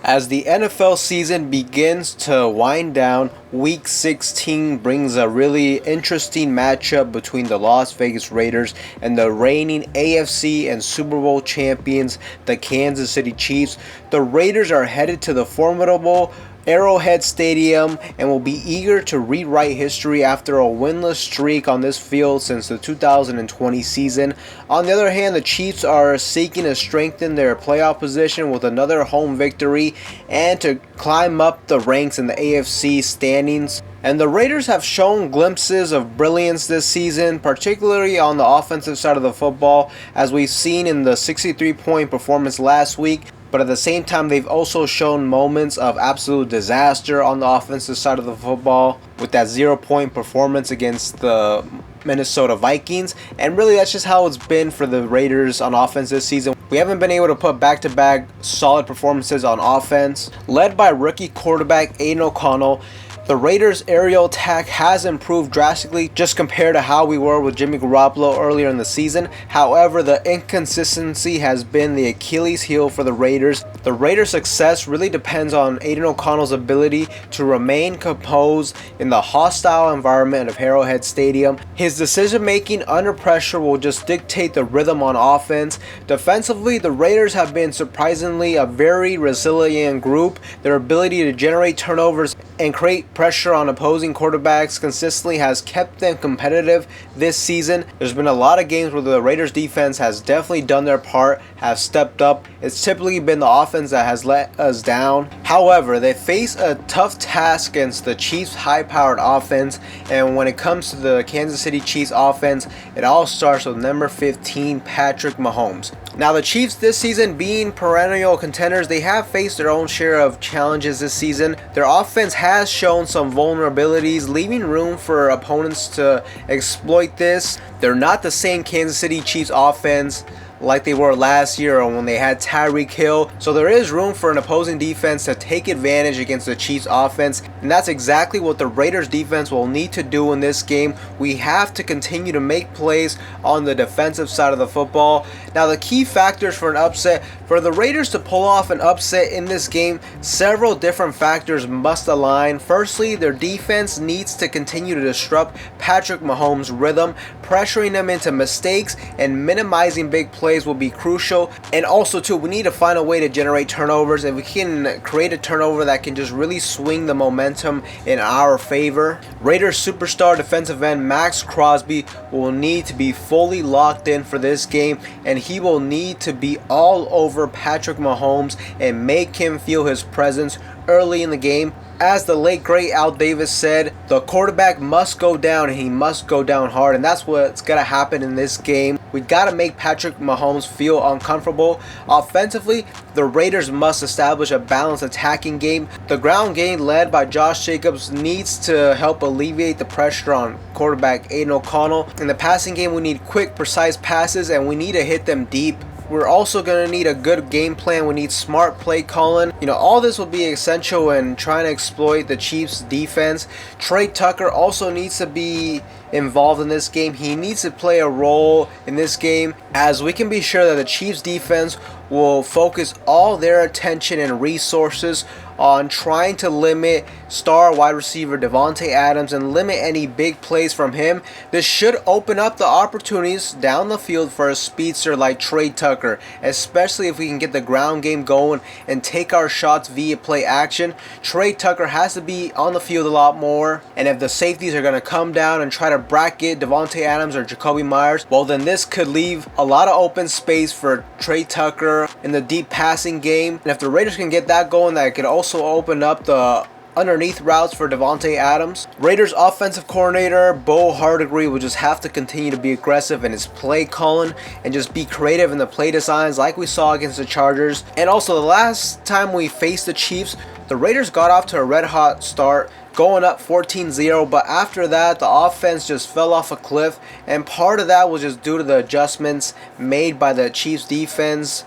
As the NFL season begins to wind down, Week 16 brings a really interesting matchup between the Las Vegas Raiders and the reigning AFC and Super Bowl champions, the Kansas City Chiefs. The Raiders are headed to the formidable Arrowhead Stadium and will be eager to rewrite history after a winless streak on this field since the 2020 season. On the other hand, the Chiefs are seeking to strengthen their playoff position with another home victory and to climb up the ranks in the AFC standings. And the Raiders have shown glimpses of brilliance this season, particularly on the offensive side of the football, as we've seen in the 63-point performance last week. But at the same time, they've also shown moments of absolute disaster on the offensive side of the football with that 0-point performance against the Minnesota Vikings. And really, that's just how it's been for the Raiders on offense this season. We haven't been able to put back-to-back solid performances on offense. Led by rookie quarterback Aidan O'Connell, the Raiders' aerial attack has improved drastically just compared to how we were with Jimmy Garoppolo earlier in the season. However, the inconsistency has been the Achilles heel for the Raiders. The Raiders' success really depends on Aidan O'Connell's ability to remain composed in the hostile environment of Arrowhead Stadium. His decision-making under pressure will just dictate the rhythm on offense. Defensively, the Raiders have been surprisingly a very resilient group. Their ability to generate turnovers and create pressure on opposing quarterbacks consistently has kept them competitive this season. There's been a lot of games where the Raiders defense has definitely done their part, have stepped up. It's typically been the offense that has let us down. However, they face a tough task against the Chiefs' high-powered offense, and when it comes to the Kansas City Chiefs offense, it all starts with number 15, Patrick Mahomes. Now, the Chiefs this season, being perennial contenders, they have faced their own share of challenges this season. Their offense has shown some vulnerabilities, leaving room for opponents to exploit this. They're not the same Kansas City Chiefs offense like they were last year or when they had Tyreek Hill. So there is room for an opposing defense to take advantage against the Chiefs offense, and that's exactly what the Raiders defense will need to do in this game. We have to continue to make plays on the defensive side of the football. Now, the key factors for an upset, for the Raiders to pull off an upset in this game, several different factors must align. Firstly, their defense needs to continue to disrupt Patrick Mahomes' rhythm. Pressuring them into mistakes and minimizing big plays will be crucial. And also too, we need to find a way to generate turnovers. If we can create a turnover that can just really swing the momentum in our favor. Raiders superstar defensive end Maxx Crosby will need to be fully locked in for this game, and he will need to be all over Patrick Mahomes and make him feel his presence early in the game. As the late great Al Davis said, the quarterback must go down, and he must go down hard, and that's what's going to happen in this game. We got to make Patrick Mahomes feel uncomfortable. Offensively, the Raiders must establish a balanced attacking game. The ground game led by Josh Jacobs needs to help alleviate the pressure on quarterback Aidan O'Connell. In the passing game, we need quick, precise passes, and we need to hit them deep. We're also going to need a good game plan. We need smart play calling. All this will be essential in trying to exploit the Chiefs defense. Trey Tucker also needs to be involved in this game. He needs to play a role in this game, as we can be sure that the Chiefs defense will focus all their attention and resources on trying to limit star wide receiver Davante Adams and limit any big plays from him. This should open up the opportunities down the field for a speedster like Trey Tucker, especially if we can get the ground game going and take our shots via play action. Trey Tucker has to be on the field a lot more, and if the safeties are going to come down and try to bracket Davante Adams or Jakobi Meyers, well, then this could leave a lot of open space for Trey Tucker in the deep passing game. And if the Raiders can get that going, that could also open up the underneath routes for Davante Adams. Raiders offensive coordinator Bo Hardegree will just have to continue to be aggressive in his play calling and just be creative in the play designs like we saw against the Chargers. And also, the last time we faced the Chiefs, the Raiders got off to a red hot start, going up 14-0, but after that the offense just fell off a cliff, and part of that was just due to the adjustments made by the Chiefs defense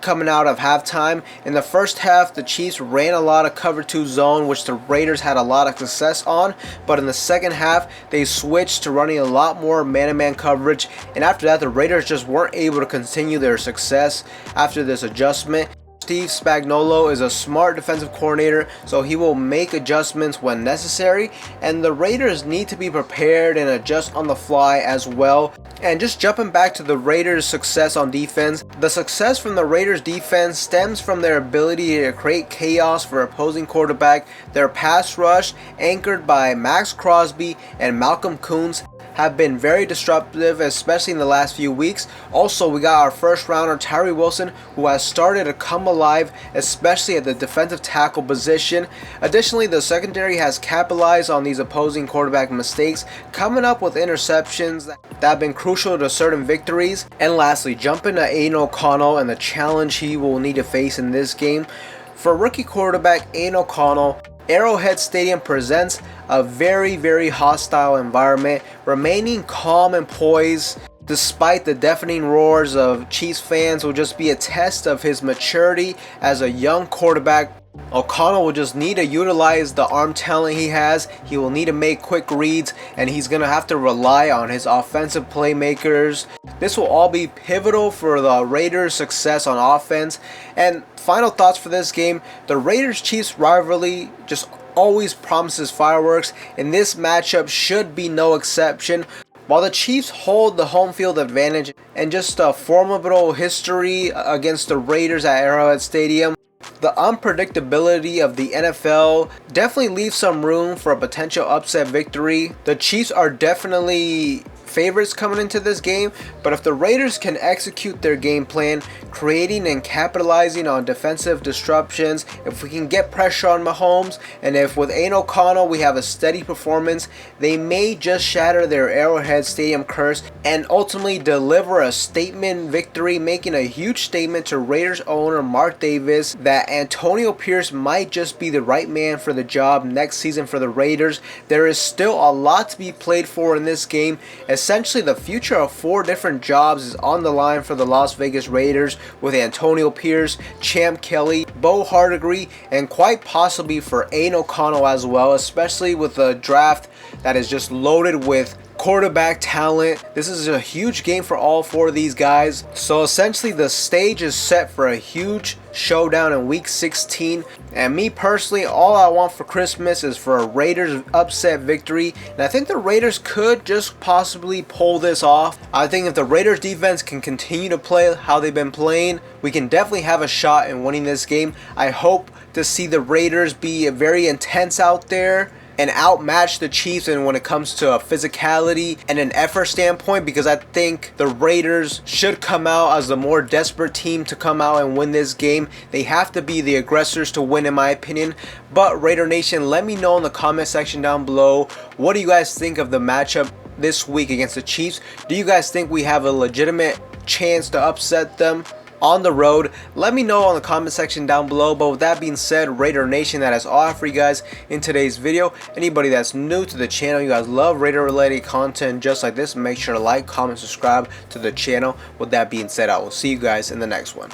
coming out of halftime. In the first half, the Chiefs ran a lot of cover 2 zone, which the Raiders had a lot of success on, but in the second half they switched to running a lot more man-to-man coverage, and after that the Raiders just weren't able to continue their success after this adjustment. Steve Spagnuolo is a smart defensive coordinator, so he will make adjustments when necessary, and the Raiders need to be prepared and adjust on the fly as well. And just jumping back to the Raiders' success on defense, the success from the Raiders' defense stems from their ability to create chaos for opposing quarterback. Their pass rush, anchored by Max Crosby and Malcolm Koonce, have been very disruptive, especially in the last few weeks. Also, we got our first rounder Tyree Wilson, who has started to come alive, especially at the defensive tackle position. Additionally, the secondary has capitalized on these opposing quarterback mistakes, coming up with interceptions that have been crucial to certain victories. And lastly, jumping to Aidan O'Connell and the challenge he will need to face in this game. For rookie quarterback Aidan O'Connell, Arrowhead Stadium presents a very hostile environment. Remaining calm and poised despite the deafening roars of Chiefs fans will just be a test of his maturity as a young quarterback. O'Connell will just need to utilize the arm talent he has. He will need to make quick reads, and he's going to have to rely on his offensive playmakers. This will all be pivotal for the Raiders' success on offense. And final thoughts for this game, the Raiders-Chiefs rivalry just always promises fireworks, and this matchup should be no exception. While the Chiefs hold the home field advantage and just a formidable history against the Raiders at Arrowhead Stadium, the unpredictability of the NFL definitely leaves some room for a potential upset victory. The Chiefs are definitely favorites coming into this game, but if the Raiders can execute their game plan, creating and capitalizing on defensive disruptions, if we can get pressure on Mahomes, and if with Aidan O'Connell we have a steady performance, they may just shatter their Arrowhead Stadium curse and ultimately deliver a statement victory, making a huge statement to Raiders owner Mark Davis that Antonio Pierce might just be the right man for the job next season for the Raiders. There is still a lot to be played for in this game. Essentially, the future of 4 different jobs is on the line for the Las Vegas Raiders, with Antonio Pierce, Champ Kelly, Bo Hardegree, and quite possibly for Aidan O'Connell as well, especially with a draft that is just loaded with quarterback talent. This is a huge game for all 4 of these guys. So essentially the stage is set for a huge showdown in week 16, and me personally, all I want for Christmas is for a Raiders upset victory, and I think the Raiders could just possibly pull this off. I think if the Raiders defense can continue to play how they've been playing, we can definitely have a shot in winning this game. I hope to see the Raiders be very intense out there and outmatch the Chiefs and when it comes to a physicality and an effort standpoint, because I think the Raiders should come out as the more desperate team to come out and win this game. They have to be the aggressors to win, in my opinion. But Raider Nation, let me know in the comment section down below, what do you guys think of the matchup this week against the Chiefs? Do you guys think we have a legitimate chance to upset them on the road? Let me know on the comment section down below. But with that being said, Raider Nation, that is all for you guys in today's video. Anybody that's new to the channel, you guys love Raider related content just like this, make sure to like, comment, subscribe to the channel. With that being said, I will see you guys in the next one.